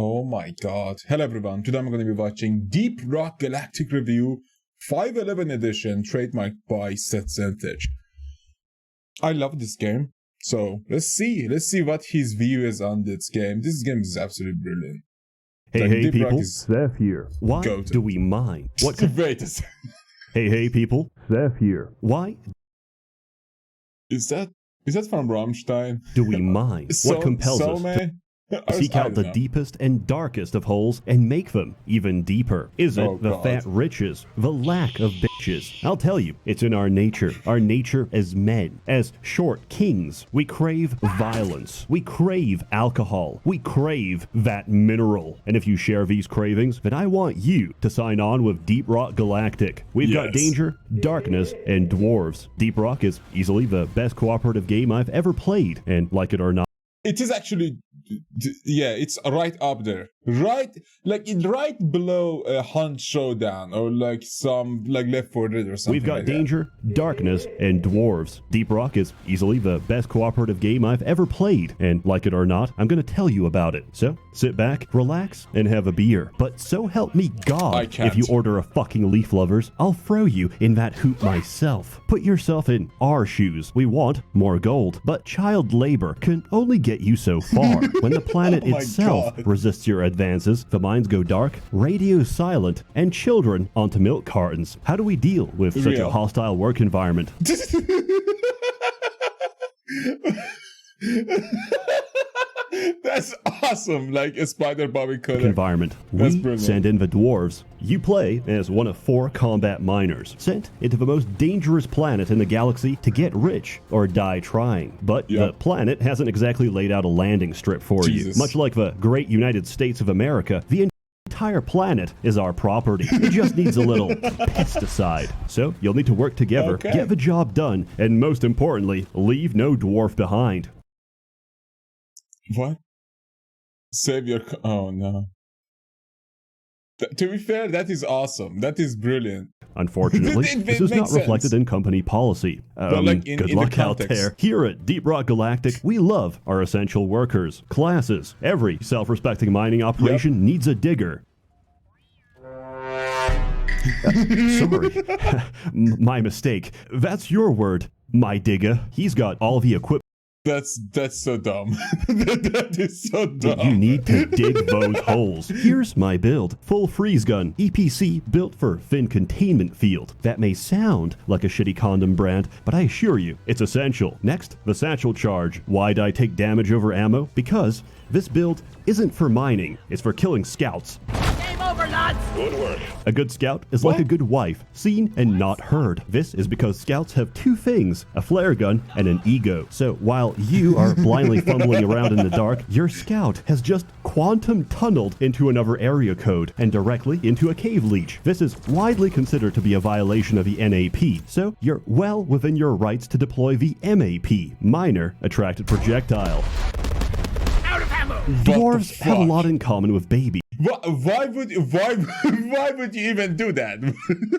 Oh my god. Hello everyone, today I'm going to be watching Deep Rock Galactic Review 511 edition trademarked by SsethTzeentach. I love this game, so let's see what his view is on this game. This game is absolutely brilliant. Hey, like, hey Deep people, Seth here. Why do we mine? What Wait a second. Hey people, Seth here. Why Is that from Rammstein? do we mine? What compels us to seek out the deepest and darkest of holes and make them even deeper? Is it the fat riches, the lack of bitches? I'll tell you, it's in our nature as men, as short kings. We crave violence, we crave alcohol, we crave that mineral. And if you share these cravings, then I want you to sign on with Deep Rock Galactic. We've got danger, darkness, and dwarves. Deep Rock is easily the best cooperative game I've ever played, and like it or not, it is actually, yeah, it's right up there. Right below Hunt Showdown or like some Left 4 Dead or something. We've got danger, darkness, and dwarves. Deep Rock is easily the best cooperative game I've ever played, and like it or not, I'm gonna tell you about it. So sit back, relax, and have a beer. But so help me God, if you order a fucking Leaf Lovers, I'll throw you in that hoop myself. Put yourself in our shoes. We want more gold, but child labor can only get you so far. When the planet itself resists your advances, the mines go dark, radio silent, and children onto milk cartons. How do we deal with such a hostile work environment? That's awesome, like a spider bobby cutter. Environment. We send in the dwarves. You play as one of 4 combat miners, sent into the most dangerous planet in the galaxy to get rich or die trying. But the planet hasn't exactly laid out a landing strip for you. Much like the great United States of America, the entire planet is our property. It just needs a little pesticide. So you'll need to work together, get the job done, and most importantly, leave no dwarf behind. What? Save your... Oh, no. To be fair, that is awesome. That is brilliant. Unfortunately, this is not reflected in company policy. Good luck out there. Here at Deep Rock Galactic, we love our essential workers, classes. Every self-respecting mining operation needs a digger. Sorry. My mistake. That's your word, my digger. He's got all the equipment. That's so dumb. That is so dumb. You need to dig those holes. Here's my build. Full freeze gun. EPC built for thin containment field. That may sound like a shitty condom brand, but I assure you, it's essential. Next, the satchel charge. Why'd I take damage over ammo? Because this build isn't for mining. It's for killing scouts. Game over, lads! Good work. A good scout is like a good wife, seen and not heard. This is because scouts have 2 things, a flare gun and an ego. So while you are blindly fumbling around in the dark, your scout has just quantum tunneled into another area code and directly into a cave leech. This is widely considered to be a violation of the NAP, so you're well within your rights to deploy the MAP, Minor Attracted Projectile. Out of ammo! Dwarves have a lot in common with babies. Why would you even do that?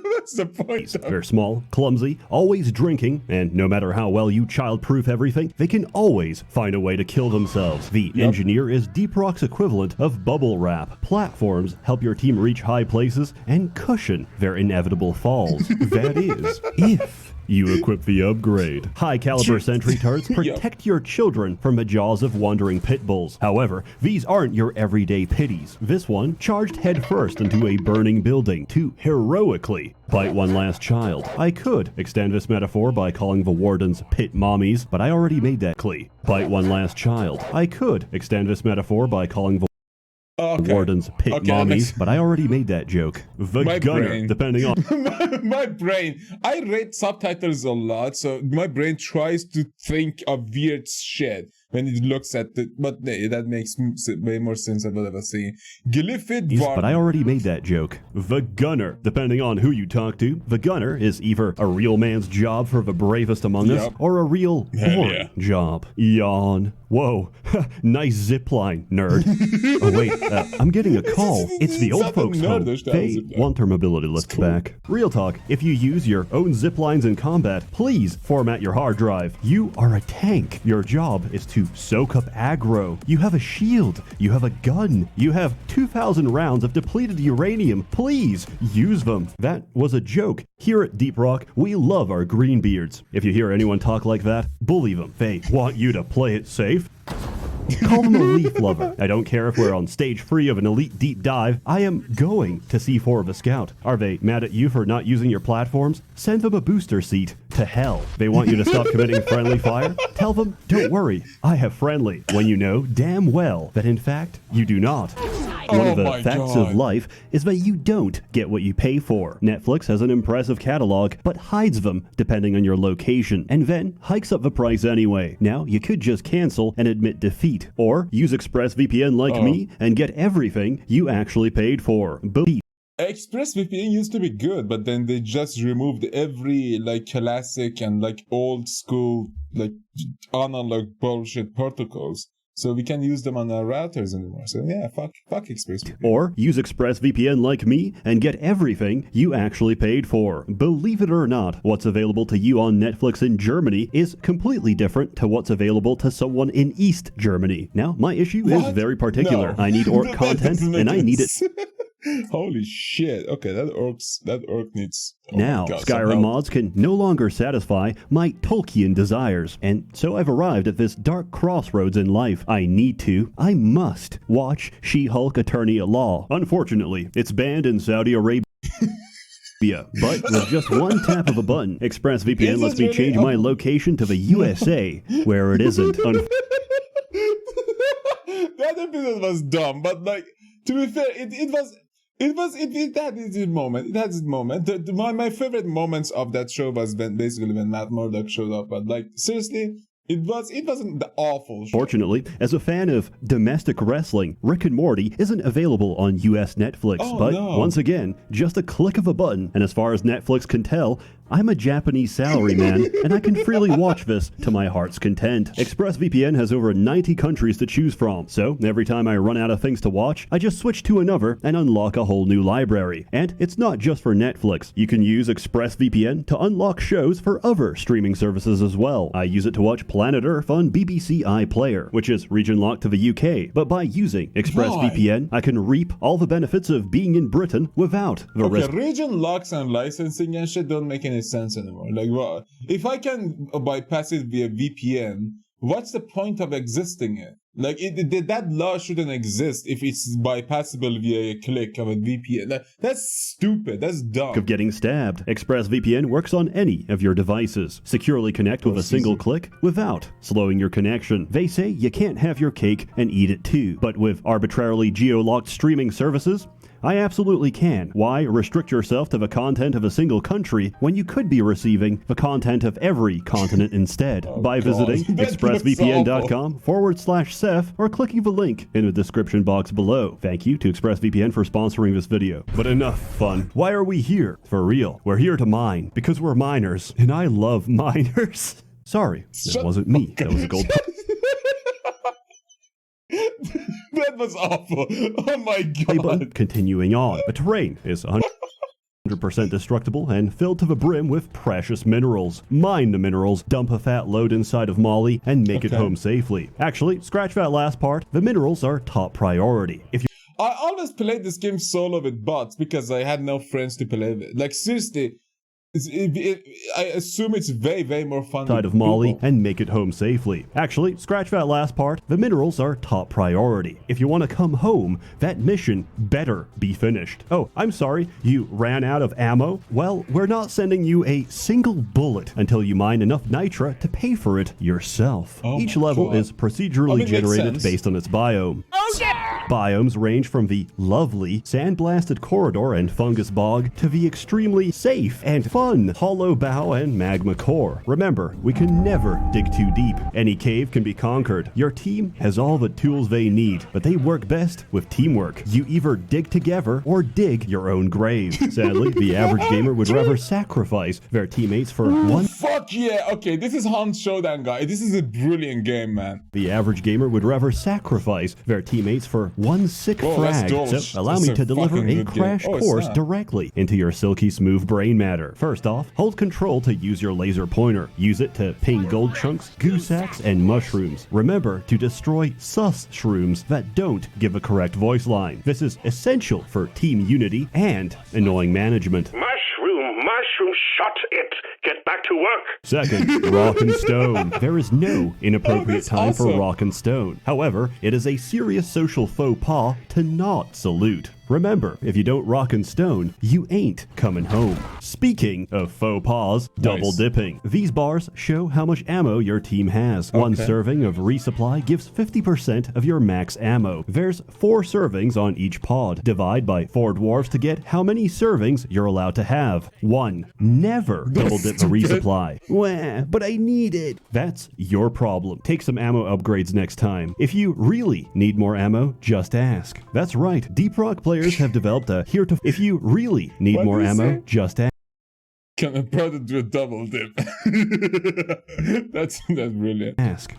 What's the point? They're small, clumsy, always drinking, and no matter how well you childproof everything, they can always find a way to kill themselves. The engineer is Deep Rock's equivalent of bubble wrap. Platforms help your team reach high places and cushion their inevitable falls. That is, if you equip the upgrade. High-caliber sentry turrets protect your children from the jaws of wandering pit bulls. However, these aren't your everyday pitties. This one charged headfirst into a burning building to heroically bite one last child. I could extend this metaphor by calling the wardens pit mommies, but I already made that clear. Bite one last child. I could extend this metaphor by calling the wardens pit mommies, but I already made that joke. The gunner, depending on... my brain. I read subtitles a lot, so my brain tries to think of weird shit when it looks at the... But that makes way more sense than what I was saying. But I already made that joke. The gunner, depending on who you talk to, the gunner is either a real man's job for the bravest among us, or a real boring job. Yawn. Whoa, nice zipline, nerd. Oh wait, I'm getting a call. It's the old folks home. They want their mobility lift back. Real talk, if you use your own ziplines in combat, please format your hard drive. You are a tank. Your job is to to soak up aggro. You have a shield. You have a gun. You have 2,000 rounds of depleted uranium. Please use them. That was a joke. Here at Deep Rock, we love our greenbeards. If you hear anyone talk like that, bully them. They want you to play it safe. Call them a leaf lover. I don't care if we're on stage 3 of an elite deep dive. I am going to C4 of a scout. Are they mad at you for not using your platforms? Send them a booster seat to hell. They want you to stop committing friendly fire? Tell them, don't worry, I have friendly, when you know damn well that in fact you do not. One of the facts of life is that you don't get what you pay for. Netflix has an impressive catalog, but hides them depending on your location, and then hikes up the price anyway. Now, you could just cancel and admit defeat, or use ExpressVPN like me and get everything you actually paid for. ExpressVPN used to be good, but then they just removed every like classic and like old school like analog bullshit protocols. So we can't use them on our routers anymore. So yeah, fuck ExpressVPN. Or use ExpressVPN like me and get everything you actually paid for. Believe it or not, what's available to you on Netflix in Germany is completely different to what's available to someone in East Germany. Now, my issue is very particular. No. I need orc content and I need it. Holy shit. Okay, that orc needs... Oh now, Skyrim mods can no longer satisfy my Tolkien desires, and so I've arrived at this dark crossroads in life. I must watch She-Hulk Attorney at Law. Unfortunately, it's banned in Saudi Arabia. But with just one tap of a button, ExpressVPN lets me change my location to the USA, where it isn't. That episode was dumb, but like, to be fair, it had its moment. It has its moment. My favorite moments of that show was basically when Matt Murdock showed up. But like seriously, it wasn't the awful show. Fortunately, as a fan of domestic wrestling, Rick and Morty isn't available on US Netflix. Once again, just a click of a button, and as far as Netflix can tell, I'm a Japanese salaryman, and I can freely watch this to my heart's content. ExpressVPN has over 90 countries to choose from, so every time I run out of things to watch, I just switch to another and unlock a whole new library. And it's not just for Netflix. You can use ExpressVPN to unlock shows for other streaming services as well. I use it to watch Planet Earth on BBC iPlayer, which is region locked to the UK, but by using ExpressVPN, I can reap all the benefits of being in Britain without the risk. Region locks and licensing and shit don't make any sense anymore. Like, well, if I can bypass it via VPN, what's the point of existing it? Like, that law shouldn't exist if it's bypassable via a click of a VPN. That's stupid. That's dumb. Of getting stabbed. ExpressVPN works on any of your devices. Securely connect with a single click without slowing your connection. They say you can't have your cake and eat it too. But with arbitrarily geo-locked streaming services, I absolutely can. Why restrict yourself to the content of a single country when you could be receiving the content of every continent instead? By visiting expressvpn.com/Seth or clicking the link in the description box below. Thank you to ExpressVPN for sponsoring this video. But enough fun. Why are we here? For real. We're here to mine because we're miners, and I love miners. Sorry, that wasn't me. That was a gold. That was awful. Oh my god. Continuing on. The terrain is 100% destructible and filled to the brim with precious minerals. Mine the minerals, dump a fat load inside of Molly, and make it home safely. Actually, scratch that last part. The minerals are top priority. I always played this game solo with bots because I had no friends to play with. Like, seriously, I assume it's very, very more fun side of Molly and make it home safely. Actually, scratch that last part. The minerals are top priority. If you want to come home, that mission better be finished. Oh, I'm sorry, you ran out of ammo? Well, we're not sending you a single bullet until you mine enough nitra to pay for it yourself. Each level is procedurally generated based on its biome. Oh yeah! Biomes range from the lovely sandblasted corridor and fungus bog to the extremely safe and fun hollow bow and magma core. Remember, we can never dig too deep. Any cave can be conquered. Your team has all the tools they need, but they work best with teamwork. You either dig together or dig your own grave. Sadly, the average gamer would rather sacrifice their teammates for one. Fuck yeah! Okay, this is Hunt Showdown, guy. This is a brilliant game, man. The average gamer would rather sacrifice their teammates for one sick Whoa, that's frag, Doge. so allow That's me a to deliver fucking a good game. crash Oh, it's course not. directly into your silky smooth brain matter. First off, hold control to use your laser pointer. Use it to ping gold chunks, goo sacks, and mushrooms. Remember to destroy sus shrooms that don't give a correct voice line. This is essential for team unity and annoying management. Mushroom, shut it. Get back to work. Second, rock and stone. There is no inappropriate that's time for awesome. rock and stone. However, it is a serious social faux pas to not salute. Remember, if you don't rock and stone, you ain't coming home. Speaking of faux pas, double dipping. These bars show how much ammo your team has. One serving of resupply gives 50% of your max ammo. There's 4 servings on each pod. Divide by 4 dwarves to get how many servings you're allowed to have. 1. Never double dip the resupply. Wah, but I need it. That's your problem. Take some ammo upgrades next time. If you really need more ammo, just ask. That's right, Deep Rock players have developed a If you really need What more do you ammo, say? just ask. Can a brother do a double dip? That's brilliant.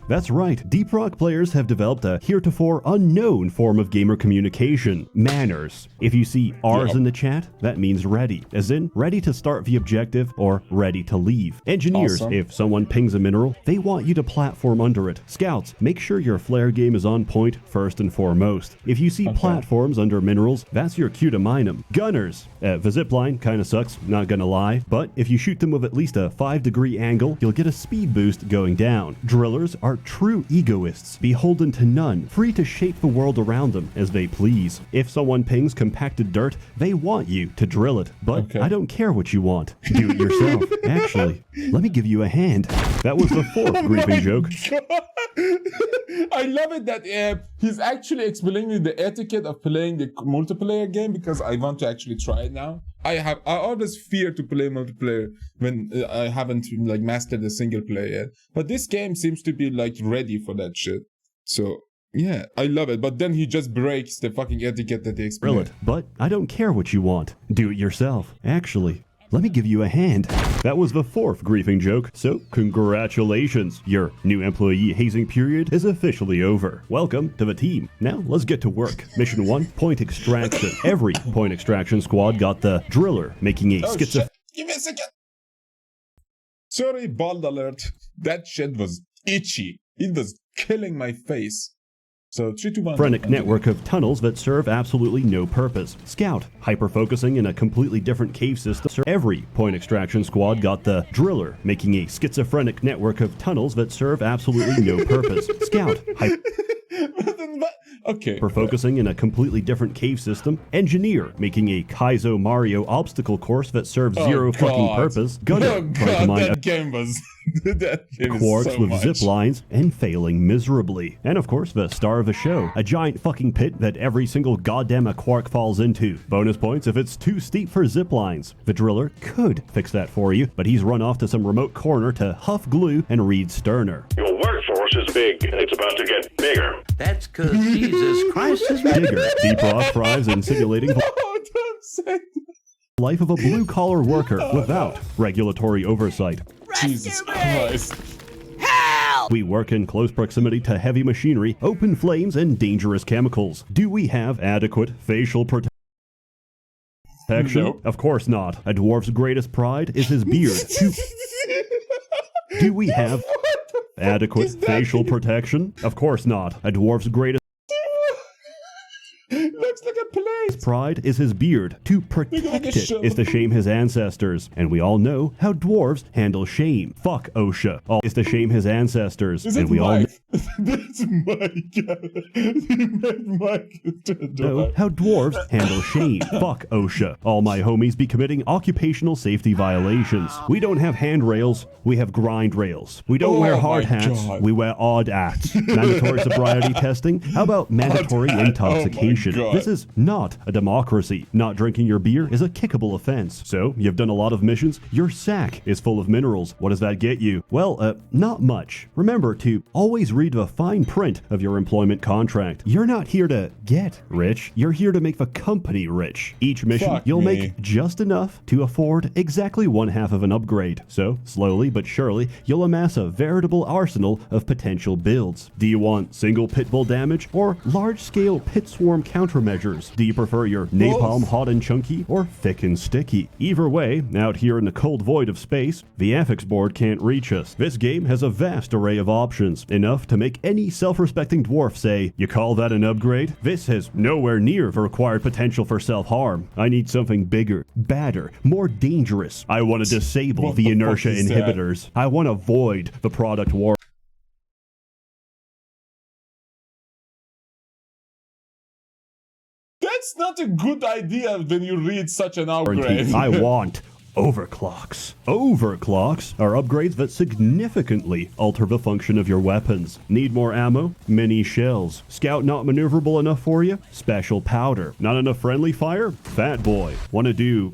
That's right, Deep Rock players have developed a heretofore unknown form of gamer communication, manners. If you see R's Yup. in the chat, that means ready, as in ready to start the objective or ready to leave. Engineers, Awesome. if someone pings a mineral, they want you to platform under it. Scouts, make sure your flare game is on point first and foremost. If you see platforms under minerals, that's your cue to mine them. Gunners, the zipline kinda sucks, not gonna lie, but if you shoot them with at least a 5-degree angle, you'll get a speed boost going down. Drillers are true egoists, beholden to none, free to shape the world around them as they please. If someone pings compacted dirt, they want you to drill it. But I don't care what you want. Do it yourself. Actually, let me give you a hand. That was the 4th griefing joke. I love it that he's actually explaining the etiquette of playing the multiplayer game, because I want to actually try it now. I always fear to play multiplayer when I haven't like mastered the single player yet. But this game seems to be like ready for that shit. So yeah, I love it. But then he just breaks the fucking etiquette that they Drill explained. it. But I don't care what you want. Do it yourself. Actually, let me give you a hand. That was the 4th griefing joke, so congratulations. Your new employee hazing period is officially over. Welcome to the team. Now let's get to work. Mission 1, point extraction. Every point extraction squad got the driller making a Shit. Give me a second. Sorry, bald alert. That shit was itchy. It was killing my face. So 3, 2, 1. schizophrenic network of tunnels that serve absolutely no purpose. Scout, hyper-focusing in a completely different cave system. Every point extraction squad got the driller, making a schizophrenic network of tunnels that serve absolutely no purpose. Scout, Okay. for focusing in a completely different cave system. Engineer, making a Kaizo Mario obstacle course that serves zero fucking purpose. Gunner, trying to mine a that game was that game quartz is so with much. zip lines and failing miserably. And of course, the star of the show, a giant fucking pit that every single goddamn a quark falls into. Bonus points if it's too steep for zip lines. The driller could fix that for you, but he's run off to some remote corner to huff glue and read Sterner. Your workforce is big, and it's about to get bigger. That's 'cause Jesus Christ is Digger, deep rock thrives in simulating the Oh, don't say that. life of a blue-collar worker without regulatory oversight. Jesus Christ. Help! We work in close proximity to heavy machinery, open flames, and dangerous chemicals. Do we have adequate facial protection? Nope. Of course not. A dwarf's greatest pride is his beard. Do we have adequate is that? facial protection? Of course not. A dwarf's greatest Looks like a plate. pride is his beard. To Look like protect a it show. is to shame his ancestors. And we all know how dwarves handle shame. Fuck OSHA. All is to shame his ancestors. Is and it we all Mike? That's Mike. He made Mike into a know dog. how dwarves handle shame. Fuck OSHA. All my homies be committing occupational safety violations. We don't have handrails, we have grind rails. We don't Oh wear hard my hats, God. we wear odd hats. Mandatory sobriety testing? How about mandatory hat. Oh my intoxication nation. God. This is not a democracy. Not drinking your beer is a kickable offense. So, you've done a lot of missions. Your sack is full of minerals. What does that get you? Well, not much. Remember to always read the fine print of your employment contract. You're not here to get rich. You're here to make the company rich. Each mission, Fuck you'll me. make just enough to afford exactly 1/2 of an upgrade. So, slowly but surely, you'll amass a veritable arsenal of potential builds. Do you want single pit bull damage or large-scale pit swarm countermeasures? Do you prefer your napalm Both. hot and chunky or thick and sticky? Either way, out here in the cold void of space, the affix board can't reach us. This game has a vast array of options, enough to make any self-respecting dwarf say, "You call that an upgrade?" This has nowhere near the required potential for self-harm. I need something bigger, badder, more dangerous. I want to disable What the the fuck inertia is that? inhibitors. I want to void the product war. That's not a good idea when you read such an upgrade. Warranty. I want overclocks. Overclocks are upgrades that significantly alter the function of your weapons. Need more ammo? Mini shells. Scout not maneuverable enough for you? Special powder. Not enough friendly fire? Fat boy. Want to do,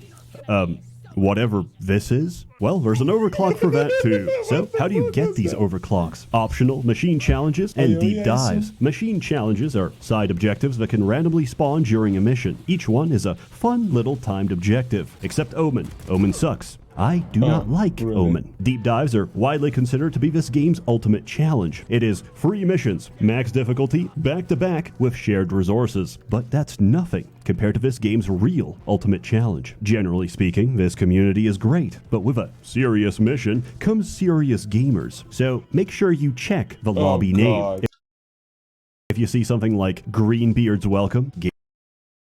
whatever this is? Well, there's an overclock for that too. So, how do you get these overclocks? Optional machine challenges and deep dives. Machine challenges are side objectives that can randomly spawn during a mission. Each one is a fun little timed objective. Except Omen. Omen sucks. I do not like really? Omen. Deep dives are widely considered to be this game's ultimate challenge. It is free missions, max difficulty, back-to-back with shared resources. But that's nothing compared to this game's real ultimate challenge. Generally speaking, this community is great, but with a serious mission comes serious gamers. So make sure you check the lobby name. God. If you see something like Greenbeard's Welcome,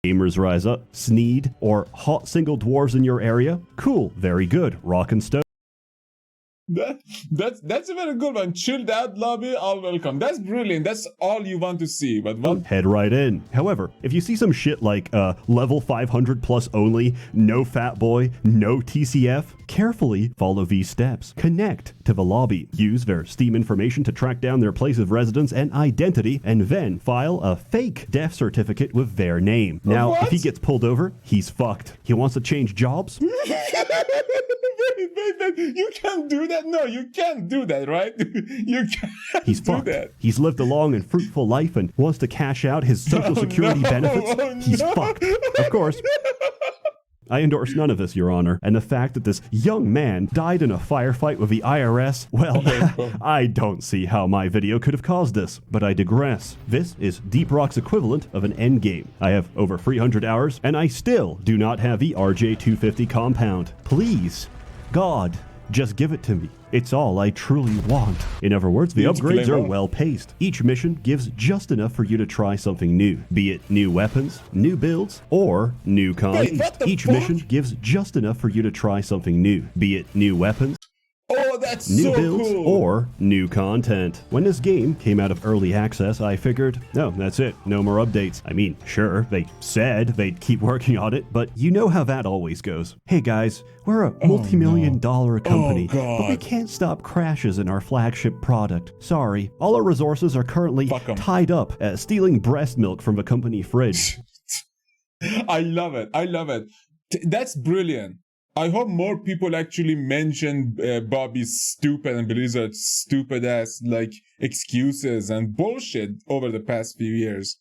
Gamers Rise Up, Sneed, or Hot Single Dwarves in your area, cool, very good, rock and stone. That's a very good one. Chilled out lobby, all welcome. That's brilliant. That's all you want to see. But what? Head right in. However, if you see some shit like level 500 plus only, no fat boy, no TCF, carefully follow these steps. Connect to the lobby. Use their Steam information to track down their place of residence and identity, and then file a fake death certificate with their name. Now, What? if he gets pulled over, he's fucked. He wants to change jobs? Wait. You can't do that. No, you can't do that, right? You can't He's do fucked. that. He's lived a long and fruitful life and wants to cash out his social security benefits. He's fucked. Of course. I endorse none of this, Your Honor, and the fact that this young man died in a firefight with the IRS, well, I don't see how my video could have caused this, but I digress. This is Deep Rock's equivalent of an endgame. I have over 300 hours, and I still do not have the RJ250 compound. Please, God, just give it to me. It's all I truly want. In other words, the upgrades are well paced. Each mission gives just enough for you to try something new, be it new weapons, new builds, or new content. what the Each fuck? mission gives just enough for you to try something new, be it new weapons, Oh, that's new so builds, cool. or new content. When this game came out of early access, I figured, no, that's it, no more updates. I mean, sure, they said they'd keep working on it, but you know how that always goes. Hey guys, we're a multi-million-dollar company, but we God. can't stop crashes in our flagship product. Sorry, all our resources are currently Fuck 'em. tied up stealing breast milk from the company fridge. I love it. I love it. That's brilliant. I hope more people actually mention Bobby's stupid and Blizzard's stupid ass like excuses and bullshit over the past few years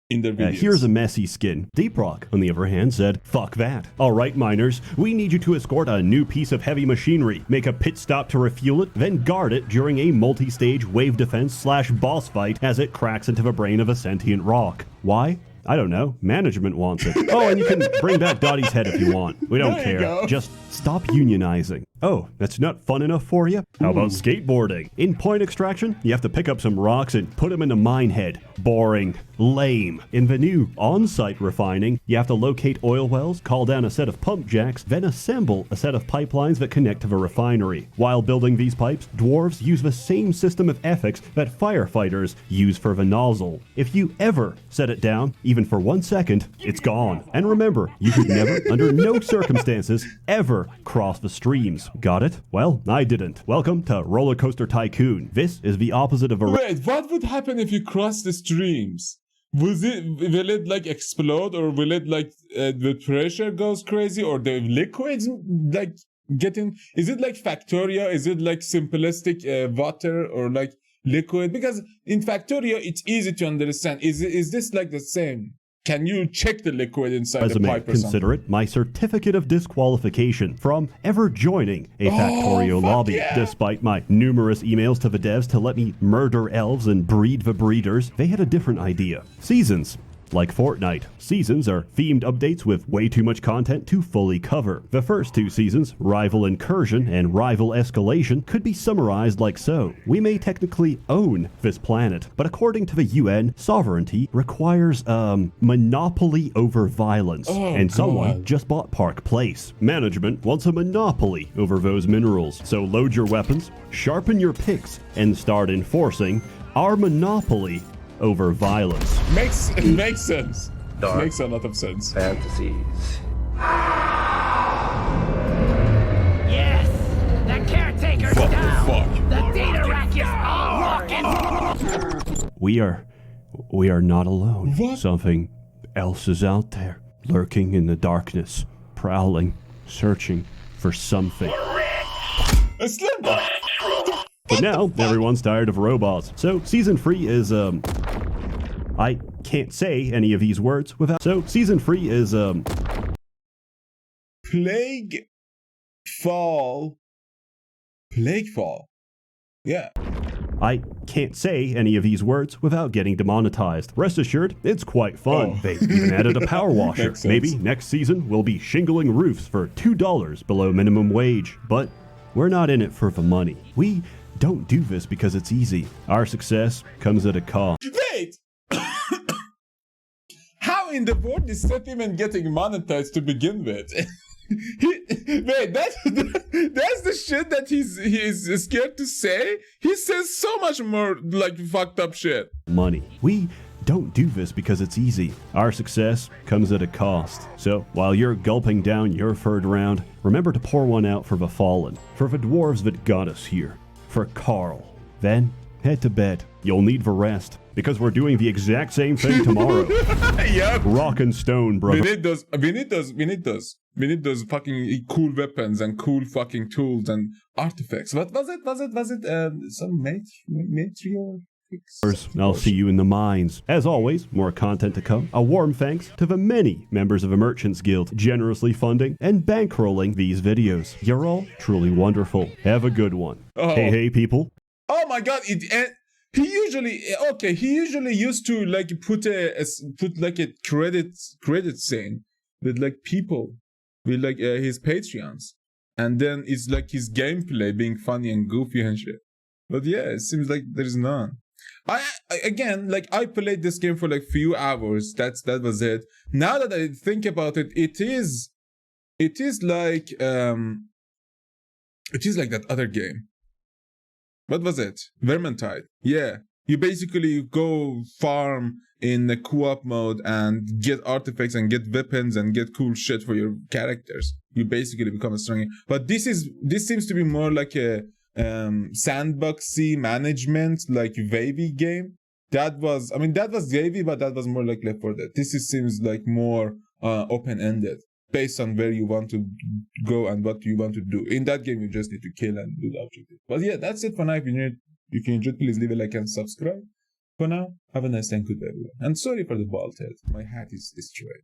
in their videos. Here's a messy skin. Deep Rock, on the other hand, said, fuck that. All right, miners, we need you to escort a new piece of heavy machinery, make a pit stop to refuel it, then guard it during a multi-stage wave defense / boss fight as it cracks into the brain of a sentient rock. Why? I don't know. Management wants it. Oh, and you can bring back Dottie's head if you want. We don't There you care. go. Just stop unionizing. Oh, that's not fun enough for you? How about skateboarding? In point extraction, you have to pick up some rocks and put them in a mine head. Boring. Lame. In the new on-site refining, you have to locate oil wells, call down a set of pump jacks, then assemble a set of pipelines that connect to the refinery. While building these pipes, dwarves use the same system of ethics that firefighters use for the nozzle. If you ever set it down, even for 1 second, it's gone. And remember, you should never, under no circumstances, ever cross the streams. Got it? Well, I didn't. Welcome to Roller Coaster Tycoon. This is the opposite of a Wait, what would happen if you cross the streams? Will it like explode, or will it like the pressure goes crazy, or the liquids like getting? Is it like Factoria? Is it like simplistic water or like liquid? Because in Factoria it's easy to understand. Is this like the same? Can you check the liquid inside the pipe or consider something? it my certificate of disqualification from ever joining a Factorio lobby. Yeah. Despite my numerous emails to the devs to let me murder elves and breed the breeders, they had a different idea. Seasons. Like Fortnite, seasons are themed updates with way too much content to fully cover. The first two seasons, Rival Incursion and Rival Escalation, could be summarized like so. We may technically own this planet, but according to the UN, sovereignty requires, monopoly over violence. And someone just bought Park Place. Management wants a monopoly over those minerals. So load your weapons, sharpen your picks, and start enforcing our monopoly over violence. Makes sense. Dark. Makes a lot of sense. Fantasies. Yes! The caretaker's What the down! fuck? The data rack is all rocking! We are not alone. What? Something else is out there, lurking in the darkness, prowling, searching for something. A slimmer. But now, everyone's tired of robots. So, Season 3 is, I can't say any of these words without... So, Season 3 is, Plague Fall. Yeah. I can't say any of these words without getting demonetized. Rest assured, it's quite fun. Oh. They even added a power washer. Makes sense. Maybe next season we'll be shingling roofs for $2 below minimum wage. But we're not in it for the money. We don't do this because it's easy. Our success comes at a cost. Wait! How in the world is Seth even getting monetized to begin with? Wait, that's the shit that he's scared to say? He says so much more like fucked up shit. Money. We don't do this because it's easy. Our success comes at a cost. So, while you're gulping down your third round, remember to pour one out for the fallen, for the dwarves that got us here, for Carl. Then, head to bed. You'll need the rest, because we're doing the exact same thing tomorrow. Yep. Rock and stone, brother. We need those fucking cool weapons and cool fucking tools and artifacts. What was it? Was it some matriarch? I'll see you in the mines. As always, more content to come. A warm thanks to the many members of the Merchants Guild generously funding and bankrolling these videos. You're all truly wonderful. Have a good one. Oh. Hey people. Oh my god! He usually used to like put like a credit scene with like people with like his Patreons, and then it's like his gameplay being funny and goofy and shit. But yeah, it seems like there's none. I played this game for like few hours. That was it. Now that I think about it, it is like that other game. What was it? Vermintide. Yeah. You basically go farm in the co-op mode and get artifacts and get weapons and get cool shit for your characters. You basically become a strong. But this seems to be more like a sandboxy management, like wavy game. That was wavy, but that was more like Left 4 Dead. This seems like more open-ended, based on where you want to go and what you want to do. In that game, you just need to kill and do the objective. But yeah, that's it for now. If you enjoyed, please leave a like and subscribe. For now, have a nice day and goodbye, everyone. And sorry for the bald head. My hat is destroyed.